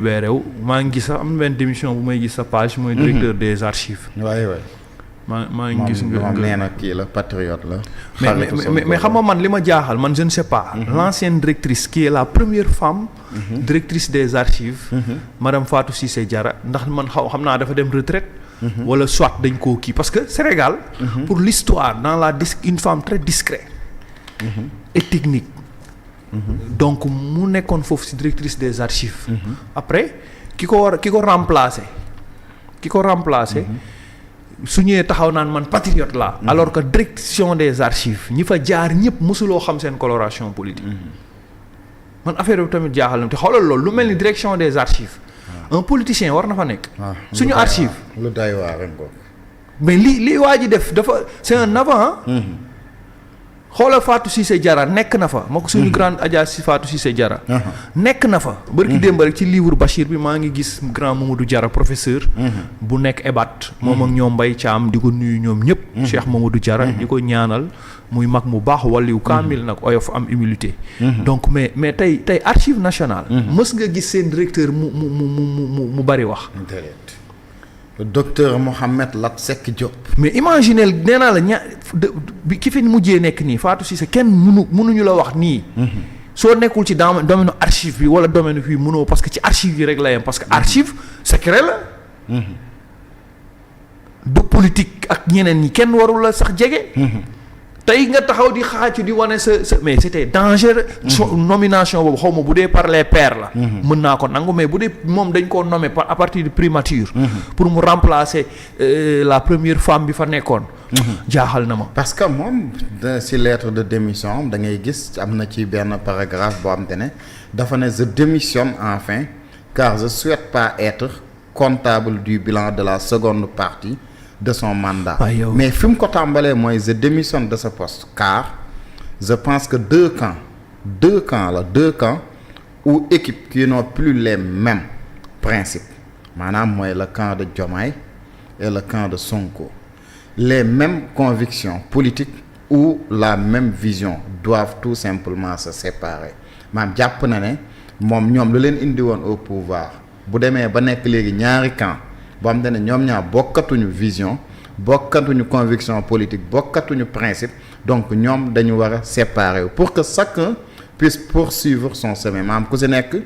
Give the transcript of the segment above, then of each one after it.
weerew maa ngi gis sax am na benn démission bu may gis sa page mooy directeur des archives. waay waay. maa ngi gis nga nee na kii la patriote la. mais xam nga man li ma jaaxal man je ne sais pas. L'ancienne directrice qui est la première femme. Directrice des archives. madame Fatou Cissé Diarra ndax man xam naa dafa dem retraite. wala soit dañ koo kii parce que Sénégal. pour l'histoire dans la une femme très discrète. et technique. donc mu nekkoon foofu ci directrice des archives. après ki ko remplacer. su ñëwee taxaw naan man patriote la alors que direction des archives ñi fa jaar ñëpp mosuloo xam seen coloration politique. man affaire bi tamit jaaxal na te xoolal loolu lu mel ni direction des archives. un politicien war na fa nekk. suñu archive lu day waar ko. mais li waa ji def dafa c'est un avant. xoolal Fatou Cissé Diarra nekk na fa moo ko suñu grande Adja si Fatou Cissé Diarra nekk na fa bërki démb rek ci livre Bachir bi maa ngi gis grand Mamadou Diarra professeur bu nekk EBAT moom ak ñoom Mbaye Thiam di ko nuyu ñoom ñëpp Cheikh Mamadou Diarra di ko ñaanal muy mag mu baax waliyu kaamil nag oyof am humilité donc mais tey archive nationale mës nga gis seen directeur mu bari wax. docteur Mohamed Lat Seck Diop. mais imaginez nee naa la bi ki fi mujjee nekk nii Fatou Cissé kenn mënuñu la wax nii. soo nekkul ci domaine archive bi wala domaine fii mënoo parce que ci archive yi rek la yem parce que archive secret la. du politique ak ñeneen ñi kenn warul la sax jege. tey nga taxaw di xaacu di wane sa mais c'était dangereux. nomination boobu xaw ma bu dee par les pairs la. mën naa ko nangu mais bu dee moom dañ koo nommé à partir de primature. pour mu remplacer la première femme bi fa nekkoon. jaaxal na ma. parce que moom ci lettre de démission da ngay gis am na ci benn paragraphe boo xam te ne dafa ne je démissionne enfin car je souhaite pas être comptable du bilan de la seconde partie de son mandat. Mais fi mu ko tàmbalee mooy je démissionne de ce poste car je pense que deux camps ou équipes qui n'ont plus les mêmes principes maanaam mooy le camp de Diomaye et le camp de Sonko les mêmes convictions politiques ou la même vision doivent tout simplement se séparer maanaam jàpp na ne ñoom lu leen indi woon au pouvoir bu demee ba nekk léegi ñaari camp boo xam ne ñoom ñaar bokkatuñu vision bokkatuñu conviction politique bokkatuñu principe donc ñoom dañu war a séparer pour que chacun puisse poursuivre son chemin maanaam ku si nekk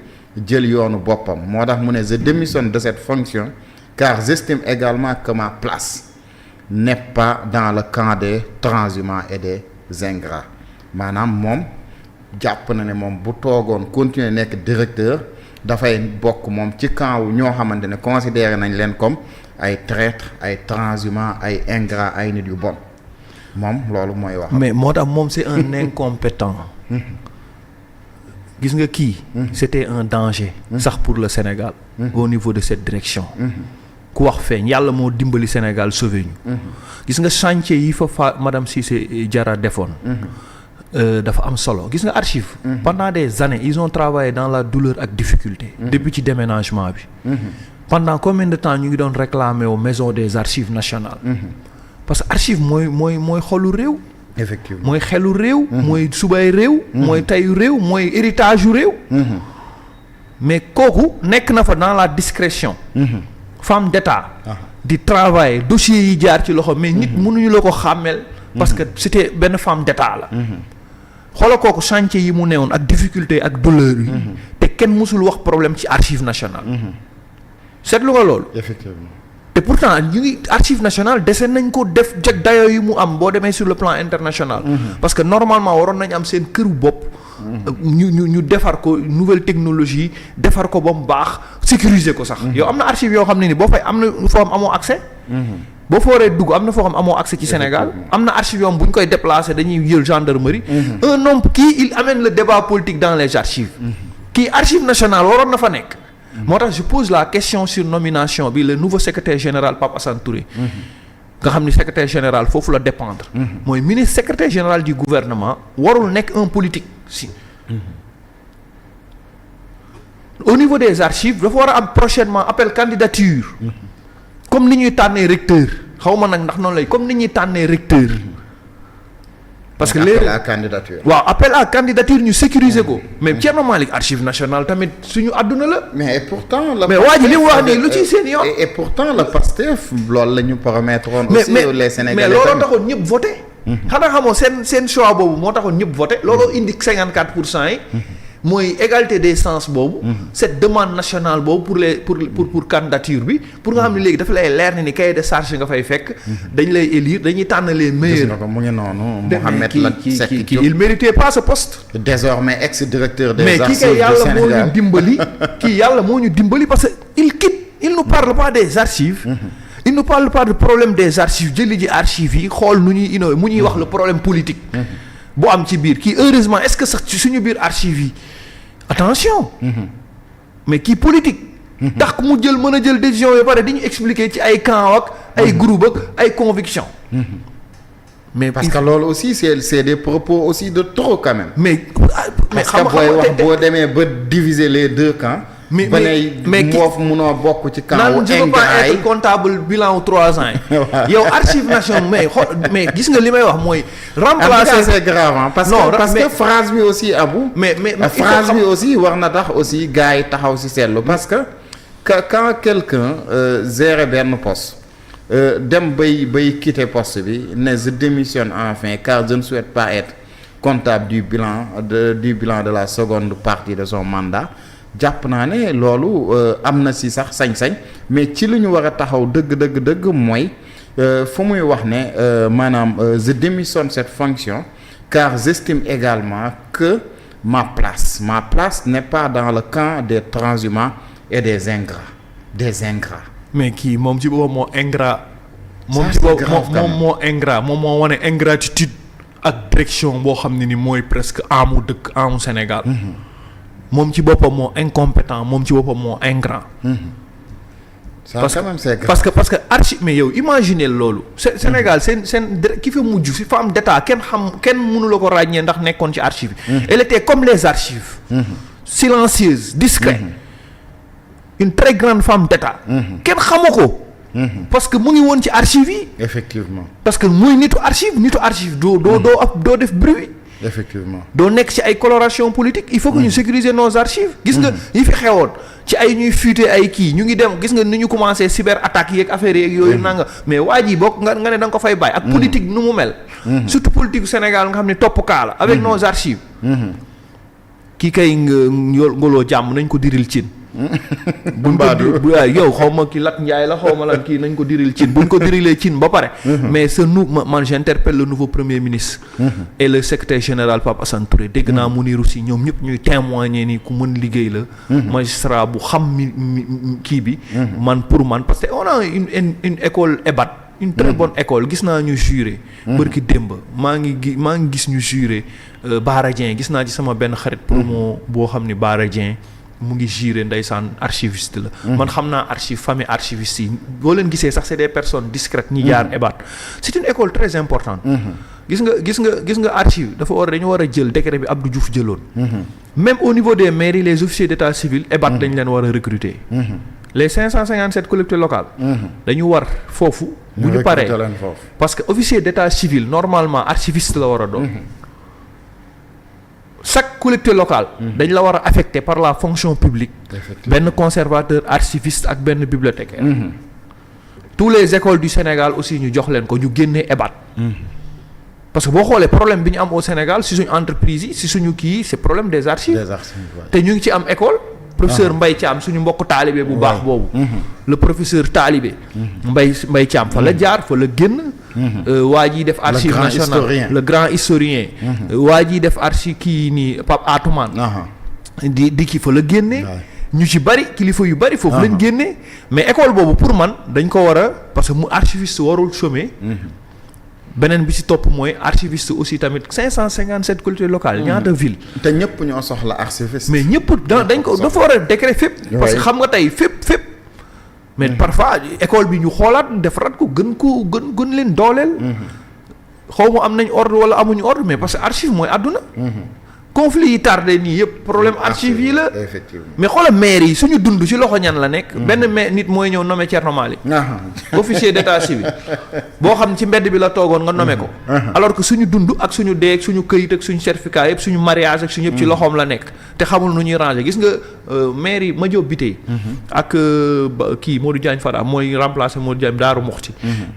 jël yoonu boppam moo tax mu ne je démissionne de cette fonction car j'estime également que ma place n'est pas dans le camp des transhumants et des ingrats maanaam moom jàpp na ne moom bu toogoon continuer nekk directeur dafay bokk moom ci camp wu ñoo xamante ne considéré nañ leen comme ay traîtres ay transhumants ay ingrats ay nit yu bon moom loolu mooy wax. mais moo tax moom c'est un incompétent. gis nga kii. c'était un danger. sax pour le Sénégal. au niveau de cette direction. ku wax feeñ yàlla moo dimbali Sénégal sauvé ñu. gis nga chantier yi fa madame Cissé Diarra defoon. dafa am solo gis nga archive pendant des années ils ont travaillé dans la douleur ak difficulté depuis ci déménagement bi pendant combien de temps ñu ngi doon réclamer aux maisons des archives nationales parce que archive mooy xolu réew effectivement mooy xelu réew mooy subay réew mooy tayu réew mooy héritage yu réew mais kooku nekk na fa dans la discrétion femme d'état di travailler dossiers yi jaar ci loxo mais nit mënuñu la ko xàmmeel parce que c'était benn femme d'état la xoolal kooku chantier yi mu newoon ak difficulté ak douleur yi te kenn mësul wax problème ci archive nationale seetlu nga loolu effectivement te pourtant ñu ngi archive nationale dese nañ ko def jag dayoo yi mu am boo demee sur le plan international parce que normalement waroon nañ am seen këru bopp ñu defar ko nouvelle technologie defar ko ba mu baax sécuriser ko sax yow am na archive yoo xam ne ni boo fay am na foo am amoo accès boo fooree dugg am na foo xam amoo accès ci Sénégal am na archive yoom bu ñu koy déplacer dañuy jël gendarmerie un homme kii il amène le débat politique dans les archives kii archive nationale waroon na fa nekk moo tax je pose la question sur nomination bi le nouveau secrétaire général Pape Assane Touré nga xam ni secrétaire général foofu la dépendre mooy ministre secrétaire général du gouvernement warul nekk un politique si au niveau des archives dafa war a am prochainement appel candidature comme ni ñuy tànnee recteur xaw ma nag ndax noonu lay comme ni ñuy tànnee recteur parce que appel à candidature. waaw appel à candidature ñu sécuriser ko. mais Thierno Malick archive nationale tamit suñu àdduna la. mais pourtant. mais waa ji li mu wax nii lu ci seen yoon. et pourtant le Pastef loolu la ñu promettre woon. aussi les Sénégalais mais looloo taxoon ñëpp voté. xanaa xamoo seen choix boobu moo taxoon ñëpp voté looloo indi 54% yi. mooy égalité des chances boobu. cette demande nationale boobu pour candidature bi pour nga xam ne léegi dafa lay leer ni cahier de charge nga fay fekk. dañ lay élire dañuy tànn les meilleurs. gis nga ko mu ngi noonu. Mohamed Seck kii il méritait pas ce poste. désormais ex-directeur des archives du Sénégal mais kii yàlla moo ñu dimbali parce que il nous parle pas des archives. il nous parle pas du problème des archives jëli ji archives yi xool nu ñuy innové mu ñuy wax le problème politique. bu am ci biir kii heureusement est-ce que sax ci suñu biir archives yi attention. mais kii politique. tax mu jël mën a jël décision yi pare di ñu expliquer ci ay camp ak ay groupe ak ay conviction mais parce que loolu aussi c'est des propos aussi de trop quand même. mais xam nga booy wax boo demee ba diviser les deux camps. mais moof munoo bokk ci camp wu je ne peux pas être comptable bilan wu 3 ans yi. yow archive nationale mais gis nga li may wax mooy. remplacer c'est grave parce que phrase bi aussi Abou. mais phrase bi aussi war na tax aussi gars yi taxaw ci seetlu parce que quand quelqu'un gère benn poste dem bay quitter poste bi ne je démissionne enfin car je ne souhaite pas être comptable du bilan de la seconde partie de son mandat. jàpp naa ne loolu am na si sax sañ-sañ mais ci lu ñu war a taxaw dëgg mooy fu muy wax ne maanaam je démissionne cette fonction car j'estime également que ma place n'est pas dans le camp des transhumants et des ingrats. mais kii moom ci boppam moo ingrat. moom ci boppam moo ingrat moom moo wane ingratitude ak direction boo xam ne ni mooy presque amu Sénégal. moom ci boppam moo incompétent moom ci boppam moo ingrat. parce que archi mais yow imaginez loolu. Sénégal seen ki fa mujj si femme d'état kenn mënu la ko ràññee ndax nekkoon ci archive yi. elle était comme les archives. silencieuse discrète. une très grande femme d'état. kenn xamu ko. parce que mu ngi woon ci archive yi. effectivement parce que muy nitu archive doo def bruit. effectivement doo nekk ci ay coloration politique il faut que ñu sécuriser nos archives. gis nga yi fi xewoon ci ay ñuy fuiter ay kii ñu ngi dem gis nga ni ñu commencé cyber attaques yeeg affaires yeeg yooyu nanga mais waa ji bokk nga ne da nga ko fay bàyyi. ak politique nu mu mel. surtout politique Sénégal nga xam ne topp kaa la avec nos archives. kii kay ngoloo jàmm nañ ko diril cin. buñ ko yow xaw ma ki Lat Ndiaye la xaw ma lan kii nañ ko diril cin buñ ko dirilee cin ba pare. mais man j'interpelle le nouveau premier ministre. et le secrétaire général Pape Assane Touré dégg naa Mounirou Sy ñoom ñëpp ñuy témoigner ni ku mën liggéey la. magistrat bu xam kii bi. pour man parce que on a une école EBAT. une très bonne école gis naa ñu juré. bërki démb maa ngi gis ñu juré Baara Dieng gis naa ci sama benn xarit promo boo xam ni Baara Dieng mu ngi juré ndeysaan archiviste la. man xam naa famille archiviste yi boo leen gisee sax c'est des personnes discrètes ñi jaar EBAT. c'est une école très importante. gis nga archive dañu war a jël décret bi Abdou Diouf jëloon. même au niveau des mairies les officiers d'état civil EBAT dañ leen war a recruter. les 557 collectivités locales. dañu war foofu. bu ñu paree parce que officier d'état civil normalement archiviste la war a doon. chaque collectivité locale. dañ la war a affecté par la fonction publique. benn conservateur archiviste ak benn bibliothécaire. tous les écoles du Sénégal aussi ñu jox leen ko ñu génnee EBAT. parce que boo xoolee problème bi ñu am au Sénégal si suñu entreprise yi si suñu kii c'est problème des archives. te ñu ngi ci am école. professeur Mbaye Thiam suñu mbokk taalibe bu baax boobu. le professeur taalibe. Mbaye Thiam fa la jaar fa la génn. waa ji def archive nationale le grand historien. waa ji def archive kii nii Pape Atoumane. di ki fa la génnee. ñu ci bari kilifa yu bari foofu lañ génnee. mais école boobu pour man dañ ko war a parce que mu archiviste warul chômer. beneen bi ci topp mooy archiviste aussi tamit 557 collectivités locales. ñaata ville. te ñëpp ñoo soxla archiviste. mais ñëpp dañ ko dafa war a décret fépp. parce que xam nga tey fépp. mais parfois école bi ñu xoolaat defaraat ko gën leen dooleel. xaw ma am nañ ordre wala amuñu ordre mais parce que archive mooy àdduna. conflit yi tardé nii yëpp problème archive yi la. effectivement mais xoolal maire yi suñu dund ci loxo ñan la nekk. benn maire nit mooy ñëw nommé Thierno Malick. officier d'état civil boo xam ci mbedd bi la toogoon nga nommé ko. alors que suñu dund ak suñu dee ak suñu këyit ak suñu certificat yëpp suñu mariage ak suñu yëpp ci loxoom la nekk. te xamul nu ñuy ranger gis nga maire yi Madiop Bitèye ak kii Modou Diagne Fada mooy remplacer Modou Diagne Daaru Muxti.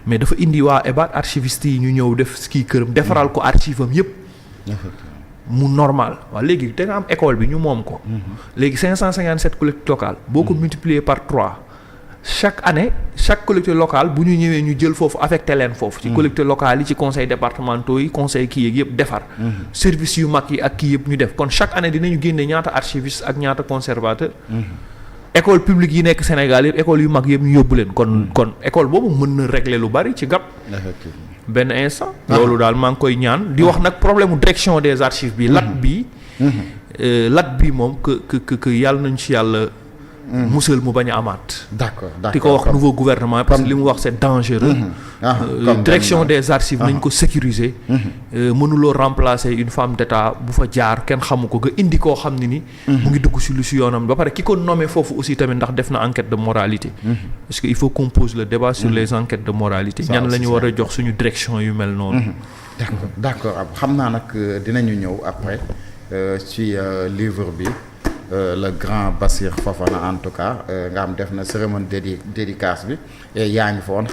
mais dafa indi waa EBAD archiviste yi ñu ñëw def kii këram defaral ko archive am yëpp. mu normal waaw léegi da nga am école bi ñu moom ko. léegi 557 collectivités locales. boo ko multiplier par 3 chaque année chaque collectivité locale bu ñu ñëwee ñu jël foofu affecté leen foofu. ci collectivités locales yi ci conseils départementaux yi conseil kii yeeg yëpp defar. services yu mag yi ak kii yëpp ñu def kon chaque année dinañu génne ñaata archiviste ak ñaata conservateur. école publique yi nekk Sénégal yëpp école yu mag yëpp ñu yóbbu leen. kon école boobu mën na régler lu bari ci gàpp. effectivement. benn instant. loolu daal maa ngi koy ñaan. di wax nag problème mu direction des archives bi. lat bi moom que yàlla nañ ci yàlla. musal mu bañ a amaat. d'accord di ko wax nouveau gouvernement parce que li mu wax c'est dangereux. direction des archives nañ ko sécuriser. mënuloo remplacer une femme d'état bu fa jaar kenn xamu ko nga indi koo xam ne ni. mu ngi dugg ci lu ci yoonam ba pare ki ko nommé foofu aussi tamit ndax def na enquête de moralité. parce que il faut qu'on pose le débat sur les enquêtes de moralité. ñan la ñu war a jox suñu direction yu mel noonu. d'accord xam naa nag dinañu ñëw après ci livre bi. Le grand Bassir Fofana en tout cas nga xam def na cérémonie dédicace bi et yaa ngi fa woon xam